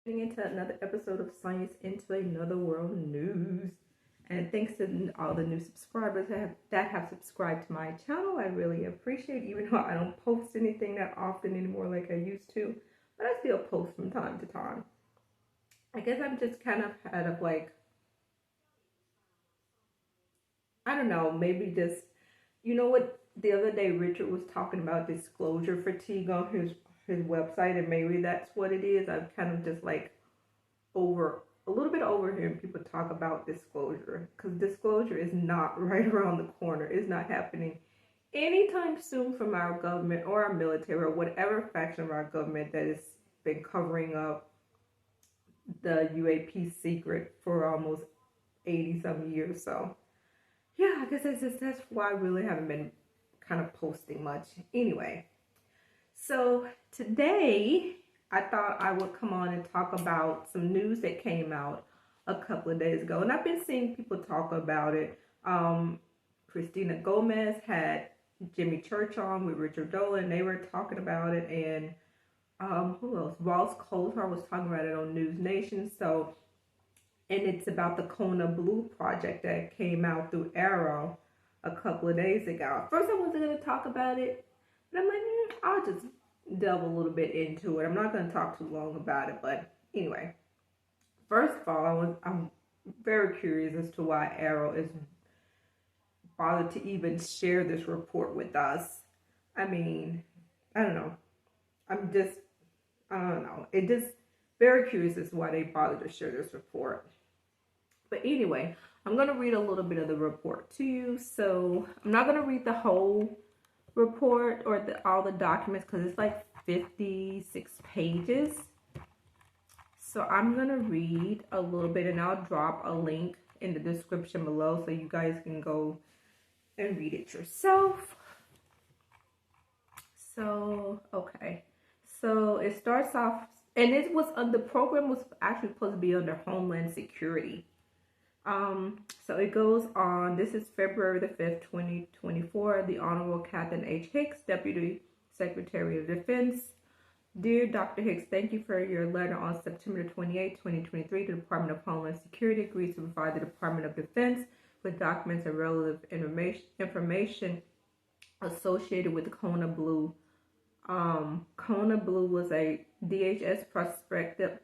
Getting into another episode of Science into Another World News. And thanks to all the new subscribers that have subscribed to my channel. I really appreciate it, even though I don't post anything that often anymore like I used to. But I still post from time to time. I guess I'm just kind of out of like, I don't know, maybe just, you know what? The other day Richard was talking about disclosure fatigue on his website, and maybe that's what it is. I'm kind of just like over a little bit over hearing people talk about disclosure, because disclosure is not right around the corner. It's not happening anytime soon from our government or our military or whatever faction of our government that has been covering up the UAP secret for almost 80 some years. So yeah, I guess that's why I really haven't been kind of posting much anyway. So today I thought I would come on and talk about some news that came out a couple of days ago. And I've been seeing people talk about it. Christina Gomez had Jimmy Church on with Richard Dolan. They were talking about it. And who else? Ross Coulthard was talking about it on News Nation. So, and it's about the Kona Blue project that came out through Arrow a couple of days ago. First, I wasn't going to talk about it, but I'm like, I'll just delve a little bit into it. I'm not going to talk too long about it, but anyway. First of all, I'm very curious as to why Arrow is bothered to even share this report with us. I mean, I don't know. I don't know. It just very curious as to why they bothered to share this report. But anyway, I'm going to read a little bit of the report to you. So I'm not going to read the whole report or all the documents because it's like 56 pages. So I'm going to read a little bit and I'll drop a link in the description below so you guys can go and read it yourself. So, okay. So it starts off, and it was the program was actually supposed to be under Homeland Security. So it goes on. This is February the 5th, 2024. The Honorable Catherine H. Hicks, Deputy Secretary of Defense. Dear Dr. Hicks, thank you for your letter on September 28, 2023. The Department of Homeland Security agrees to provide the Department of Defense with documents and relative information associated with Kona Blue. Kona Blue was a DHS prospective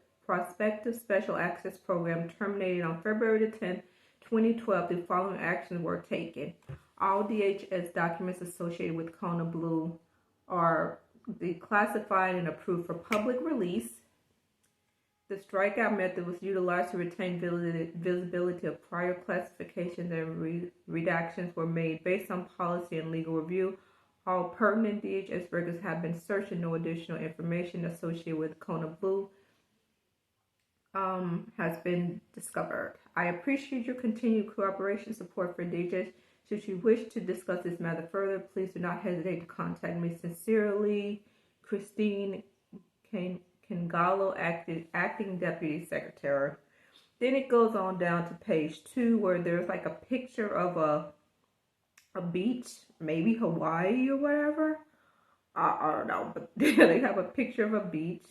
special access program terminated on February the 10th, 2012. The following actions were taken. All DHS documents associated with Kona Blue are declassified and approved for public release. The strikeout method was utilized to retain visibility of prior classifications, and redactions were made based on policy and legal review. All pertinent DHS records have been searched and no additional information associated with Kona Blue has been discovered. I appreciate your continued cooperation and support for DHS. Should you wish to discuss this matter further, please do not hesitate to contact me. Sincerely, Christine Kangalo, Acting Deputy Secretary. Then it goes on down to page 2 where there's like a picture of a beach, maybe Hawaii or whatever. I don't know, but they have a picture of a beach.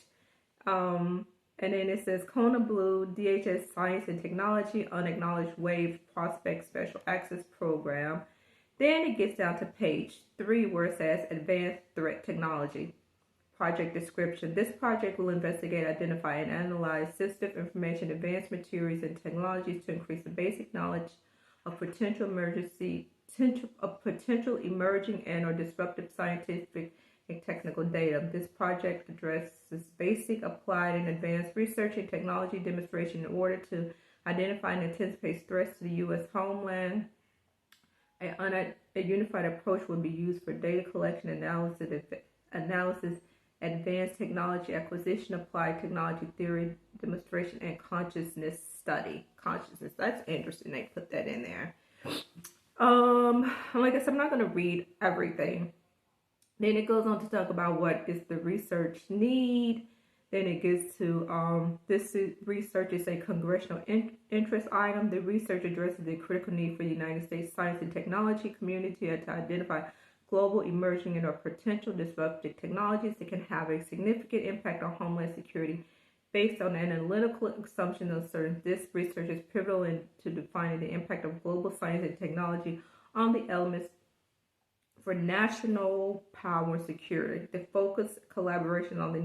And then it says Kona Blue, DHS Science and Technology, Unacknowledged Wave Prospect Special Access Program. Then it gets down to page 3 where it says Advanced Threat Technology. Project description. This project will investigate, identify, and analyze sensitive information, advanced materials, and technologies to increase the basic knowledge of potential emerging and or disruptive scientific and technical data. This project addresses basic, applied, and advanced research and technology demonstration in order to identify and anticipate threats to the U.S. homeland. A unified approach will be used for data collection, analysis, advanced technology acquisition, applied technology theory, demonstration, and consciousness study. Consciousness, that's interesting. They put that in there. Like I said, I'm not going to read everything. Then it goes on to talk about what is the research need. Then it gets to this research is a congressional interest item. The research addresses the critical need for the United States science and technology community to identify global, emerging, and or potential disruptive technologies that can have a significant impact on homeland security Based on an analytical assumption of certain, this research is pivotal to defining the impact of global science and technology on the elements for national power and security. The focus collaboration on the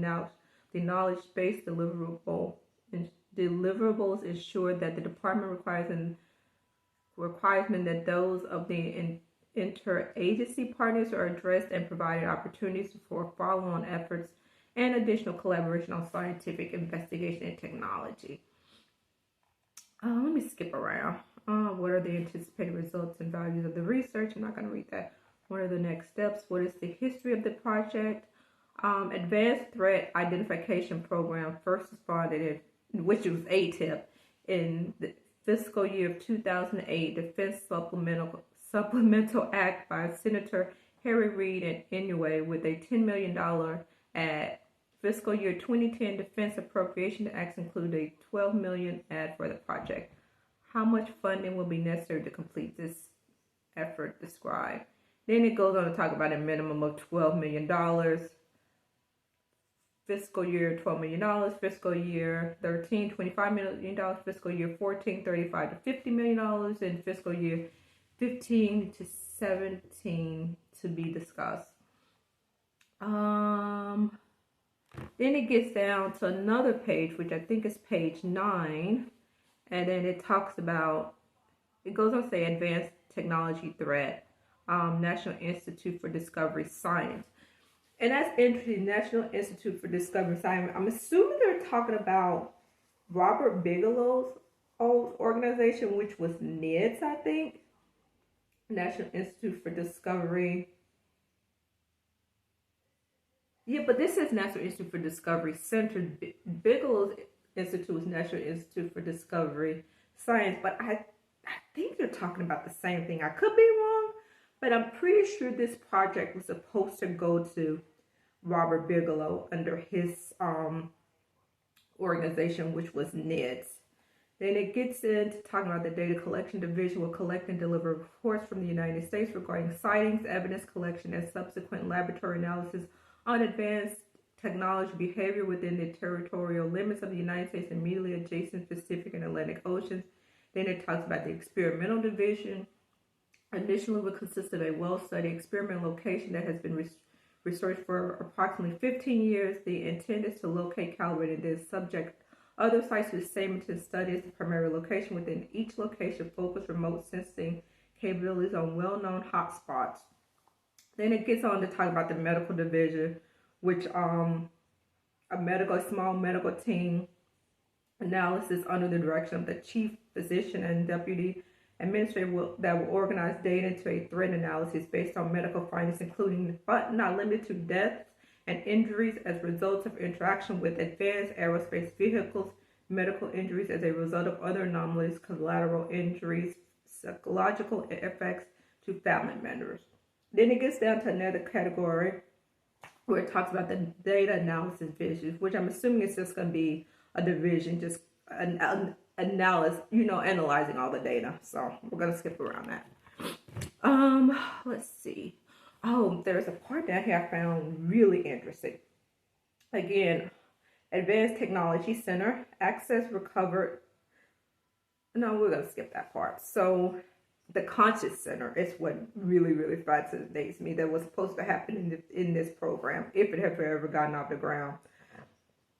knowledge-based deliverables ensure that the department requirement that those of the interagency partners are addressed and provided opportunities for follow-on efforts and additional collaboration on scientific investigation and technology. Let me skip around. What are the anticipated results and values of the research? I'm not going to read that. What are the next steps? What is the history of the project? Advanced Threat Identification Program first responded, which was ATIP, in the fiscal year of 2008, Defense Supplemental Act by Senator Harry Reid and Inouye, with a $10 million ad. Fiscal year 2010 Defense Appropriation Acts include a $12 million ad for the project. How much funding will be necessary to complete this effort described? Then it goes on to talk about a minimum of $12 million. Fiscal year $12 million. Fiscal year 13, $25 million. Fiscal year 14, $35 to $50 million. And fiscal year 15 to 17 to be discussed. Then it gets down to another page, which I think is page 9. And then it talks about, it goes on to say advanced technology threat, National Institute for Discovery Science. And that's interesting, National Institute for Discovery Science. I'm assuming they're talking about Robert Bigelow's old organization, which was NIDS, I think. National Institute for Discovery. Yeah, but this is National Institute for Discovery Center. Bigelow's Institute was National Institute for Discovery Science, but I think they're talking about the same thing. I could be wrong, but I'm pretty sure this project was supposed to go to Robert Bigelow under his organization, which was NIDS. Then it gets into talking about the data collection division will collect and deliver reports from the United States regarding sightings, evidence collection, and subsequent laboratory analysis on advanced technology behavior within the territorial limits of the United States immediately adjacent Pacific and Atlantic Oceans. Then it talks about the experimental division. Initially would consist of a well-studied experimental location that has been researched for approximately 15 years. The intent is to locate, calibrate, and then subject other sites to the same intent studies. The primary location within each location focus remote sensing capabilities on well-known hotspots. Then it gets on to talk about the medical division, which a small medical team analysis under the direction of the chief physician and deputy administrator that will organize data into a threat analysis based on medical findings, including but not limited to deaths and injuries as results of interaction with advanced aerospace vehicles, medical injuries as a result of other anomalies, collateral injuries, psychological effects to family members. Then it gets down to another category where it talks about the data analysis division, which I'm assuming is just going to be a division, just analyzing all the data. So we're going to skip around that. Let's see. Oh, there's a part down here I found really interesting. Again, Advanced Technology Center, Access Recovered. No, we're going to skip that part. So the Conscious Center is what really, really fascinates me. That was supposed to happen in this program, if it had ever gotten off the ground.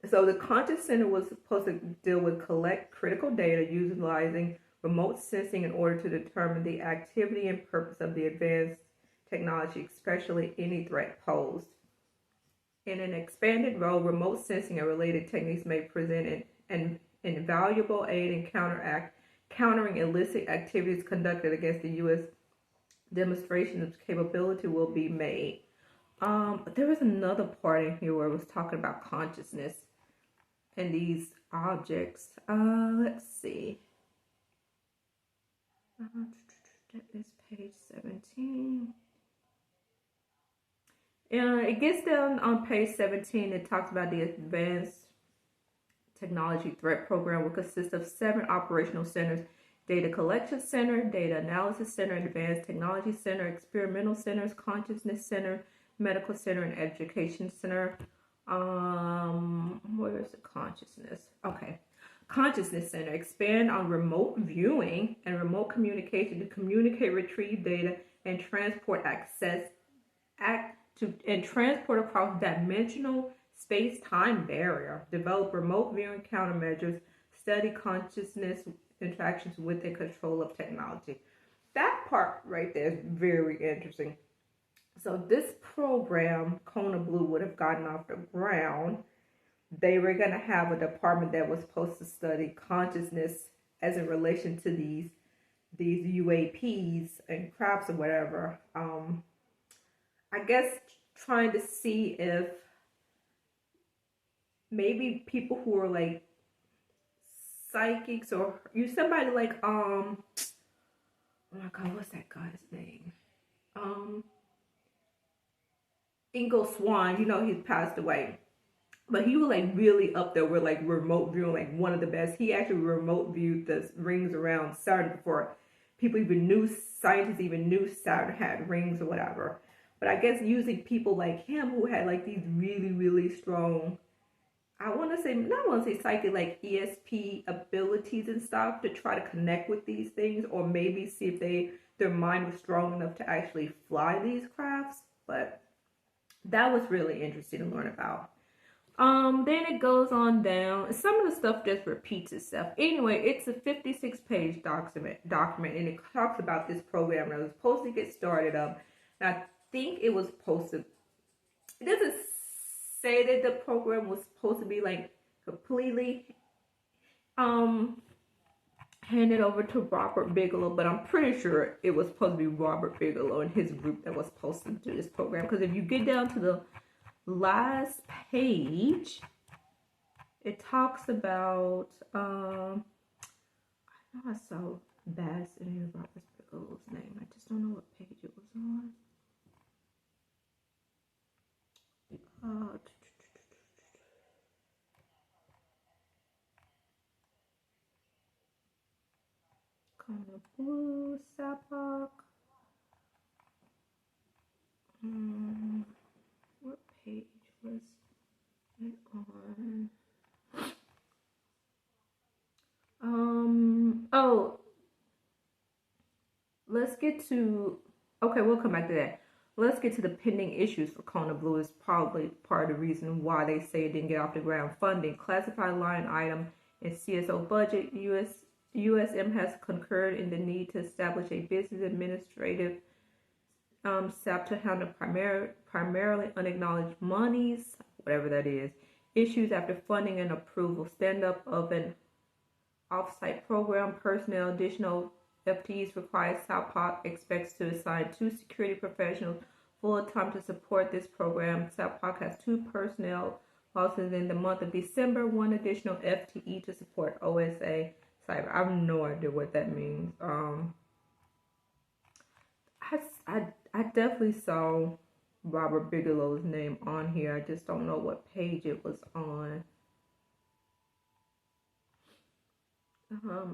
So the Conscious Center was supposed to deal with collect critical data utilizing remote sensing in order to determine the activity and purpose of the advanced technology, especially any threat posed. In an expanded role, remote sensing and related techniques may present an invaluable aid in countering illicit activities conducted against the U.S. Demonstration of capability will be made. But there was another part in here where it was talking about consciousness and these objects. Let's see. That is page 17. It gets down on page 17. It talks about the Advanced Technology Threat Program, which consists of 7 operational centers: Data Collection Center, Data Analysis Center, Advanced Technology Center, Experimental Centers, Consciousness Center, Medical Center, and Education Center. Where is the consciousness? Okay. Consciousness Center expand on remote viewing and remote communication to communicate, retrieve data, and transport access and transport across dimensional space-time barrier. Develop remote viewing countermeasures. Study consciousness interactions with the control of technology. That part right there is very interesting. So this program, Kona Blue, would have gotten off the ground. They were going to have a department that was supposed to study consciousness as in relation to these UAPs and crafts or whatever. I guess trying to see if maybe people who are like psychics or somebody like oh my god, what's that guy's name? Ingo Swan, he's passed away. But he was like really up there with like remote viewing, like one of the best. He actually remote viewed the rings around Saturn before people even knew, scientists even knew Saturn had rings or whatever. But I guess using people like him who had like these really, really strong, I want to say, not want to say psychic, like ESP abilities and stuff to try to connect with these things, or maybe see if their mind was strong enough to actually fly these crafts. But that was really interesting to learn about. Then it goes on down. Some of the stuff just repeats itself. Anyway, it's a 56-page document, and it talks about this program that was supposed to get started up. And I think it was supposed to. It doesn't say that the program was supposed to be like completely handed over to Robert Bigelow, but I'm pretty sure it was supposed to be Robert Bigelow and his group that was supposed to do this program. Because if you get down to the last page, it talks about I know I saw Bass in Robert Bigelow's name. I just don't know what page it was on. Kona Blue, Sapak. What page was it on? Oh, let's get to, okay, we'll come back to that. Let's get to the pending issues for Kona Blue. Is probably part of the reason why they say it didn't get off the ground. Funding, classified line item in CSO budget. USM has concurred in the need to establish a business administrative staff to handle primarily unacknowledged monies, whatever that is. Issues after funding and approval. Stand up of an off-site program. Personnel, additional FTEs required. SAPOC expects to assign 2 security professionals full-time to support this program. SAPOC has 2 personnel losses in the month of December. 1 additional FTE to support OSA cyber. I have no idea what that means. I definitely saw Robert Bigelow's name on here. I just don't know what page it was on.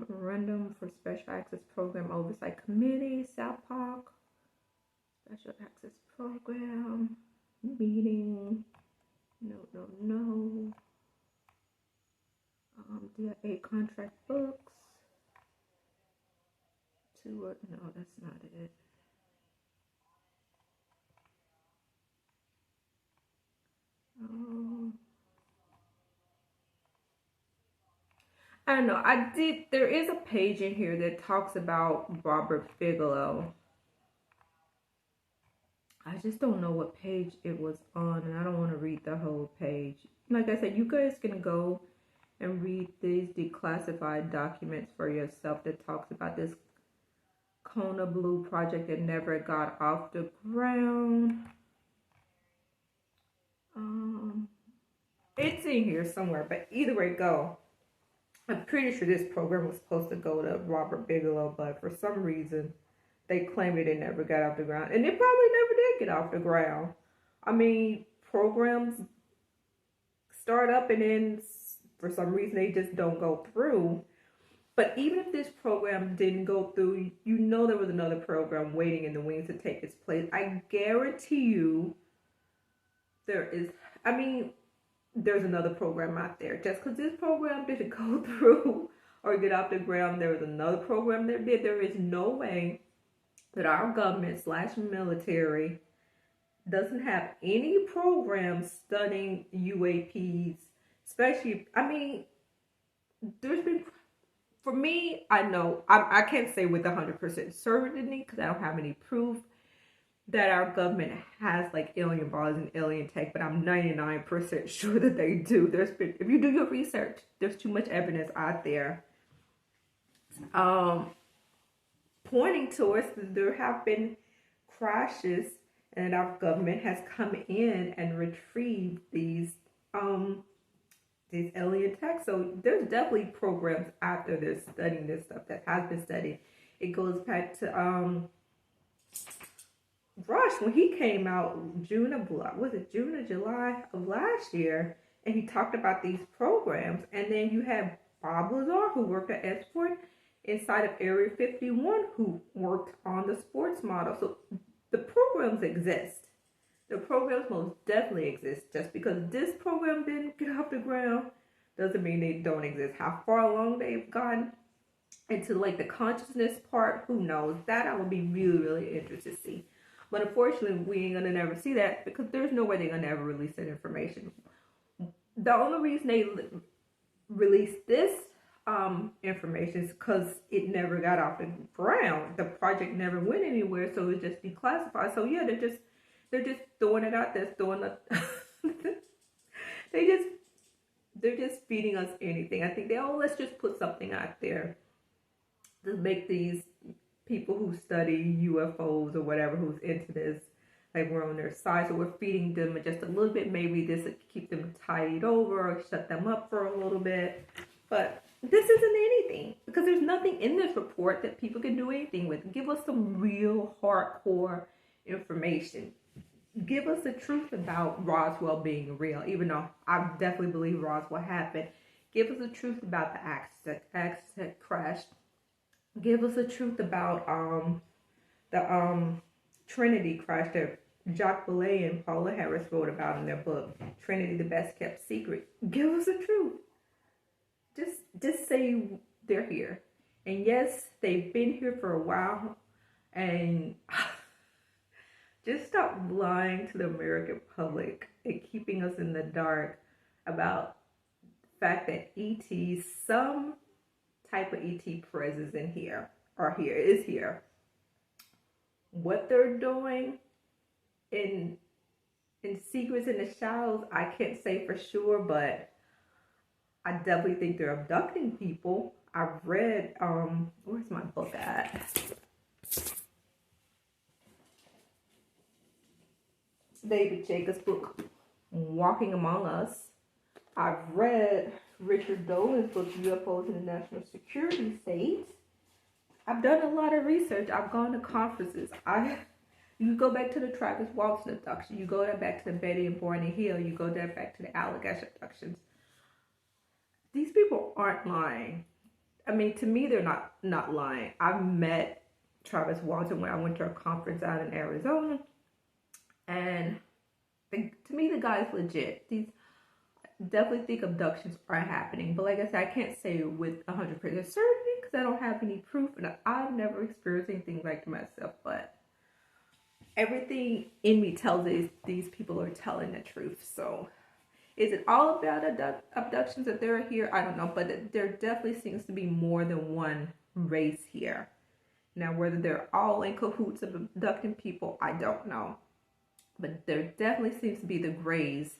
Random for Special Access Program Oversight Committee, SAPOC, Special Access Program, meeting, no. DIA contract books, no, that's not it. I don't know. There is a page in here that talks about Robert Bigelow. I just don't know what page it was on, and I don't want to read the whole page. Like I said, you guys can go and read these declassified documents for yourself that talks about this Kona Blue project that never got off the ground. It's in here somewhere, but either way go. I'm pretty sure this program was supposed to go to Robert Bigelow, but for some reason they claimed it never got off the ground. And it probably never did get off the ground. I mean, programs start up and then for some reason they just don't go through. But even if this program didn't go through, there was another program waiting in the wings to take its place. I guarantee you there is, there's another program out there. Just because this program didn't go through or get off the ground, there was another program that did. There is no way that our government / military doesn't have any programs studying UAPs, especially, I mean, there's been, for me, I know, I can't say with 100% certainty because I don't have any proof that our government has like alien bodies and alien tech, but I'm 99% sure that they do. There's been, if you do your research, there's too much evidence out there pointing towards that there have been crashes and our government has come in and retrieved these alien tech. So there's definitely programs out there that's studying this stuff that has been studied. It goes back to Rush, when he came out June or July of last year, and he talked about these programs. And then you have Bob Lazar, who worked at Esport inside of Area 51, who worked on the sports model. So the programs exist. The programs most definitely exist. Just because this program didn't get off the ground doesn't mean they don't exist. How far along they've gotten into like the consciousness part, who knows? That I would be really, really interested to see. But unfortunately, we ain't gonna never see that because there's no way they're gonna ever release that information. The only reason they released this information is because it never got off the ground. The project never went anywhere, so it's just declassified. So yeah, they're just throwing it out there, they're just feeding us anything. I think let's just put something out there to make these people who study UFOs or whatever, who's into this, like we're on their side, so we're feeding them just a little bit. Maybe this would keep them tidied over or shut them up for a little bit. But this isn't anything because there's nothing in this report that people can do anything with. Give us some real hardcore information. Give us the truth about Roswell being real, even though I definitely believe Roswell happened. Give us the truth about the accident crash. Give us the truth about the Trinity crash that Jacques Vallée and Paula Harris wrote about in their book, Trinity, the Best Kept Secret. Give us the truth. Just say they're here. And yes, they've been here for a while. And just stop lying to the American public and keeping us in the dark about the fact that ET, some type of ET presence in here, is here. What they're doing in secrets in the shadows, I can't say for sure, but I definitely think they're abducting people. I've read, where's my book at? David Jacobs' book, Walking Among Us. I've read Richard Dolan's book, UFOs in the National Security State. I've done a lot of research. I've gone to conferences. You go back to the Travis Walton abduction. You go back to the Betty and Barney Hill. You go back to the Allagash abductions. These people aren't lying. I mean, to me, they're not lying. I've met Travis Walton when I went to a conference out in Arizona. And to me, the guy's legit. Definitely think abductions are happening. But like I said, I can't say with 100% certainty because I don't have any proof. And I've never experienced anything like that myself. But everything in me tells me these people are telling the truth. So is it all about abductions that they're here? I don't know. But there definitely seems to be more than one race here. Now, whether they're all in cahoots of abducting people, I don't know. But there definitely seems to be the grays,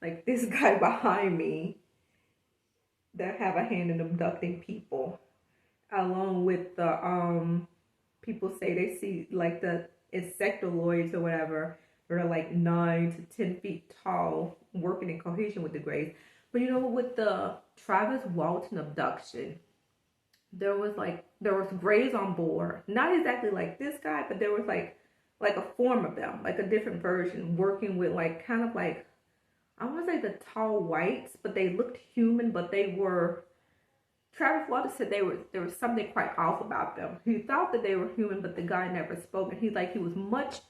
like this guy behind me, that have a hand in abducting people. Along with the people say they see like the insectoids or whatever, that are like 9 to 10 feet tall, working in cohesion with the grays. But you know, with the Travis Walton abduction, there was grays on board. Not exactly like this guy, but there was like a form of them, like a different version, working with like kind of like, I want to say the tall whites, but they looked human, but they were, Travis Walton said there was something quite off about them. He thought that they were human, but the guy never spoke. And he was much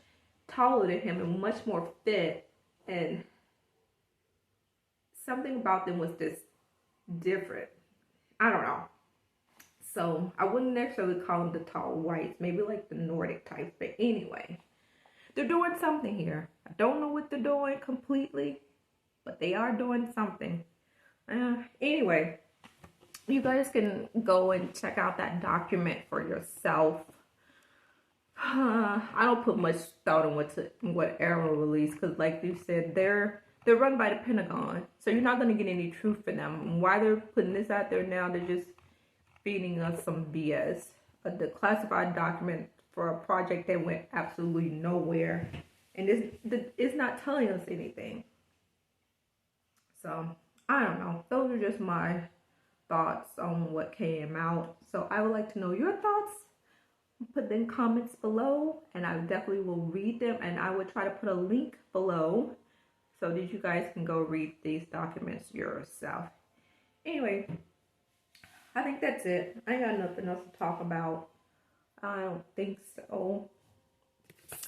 taller than him and much more fit. And something about them was just different. I don't know. So I wouldn't necessarily call them the tall whites, maybe like the Nordic types. But anyway, they're doing something here. I don't know what they're doing completely, but they are doing something. Anyway, you guys can go and check out that document for yourself. I don't put much thought in what Arrow released because, like you said, they're run by the Pentagon, so you're not going to get any truth from them. Why they're putting this out there now? They're just feeding us some BS. A declassified document for a project that went absolutely nowhere, and it's not telling us anything. So I don't know. Those are just my thoughts on what came out. So I would like to know your thoughts. Put them in comments below, and I definitely will read them, and I will try to put a link below so that you guys can go read these documents yourself. Anyway, I think that's it. I ain't got nothing else to talk about. I don't think so.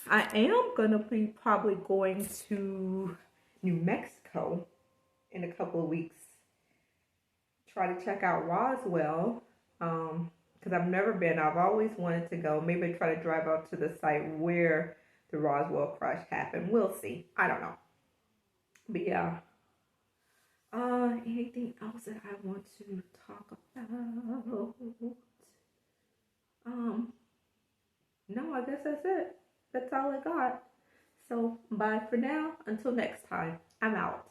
I am gonna be probably going to New Mexico in a couple of weeks. Try to check out Roswell. Because I've never been. I've always wanted to go. Maybe try to drive out to the site where the Roswell crash happened. We'll see. I don't know. But yeah. Anything else that I want to talk about? No, I guess that's it. That's all I got. So bye for now. Until next time. I'm out.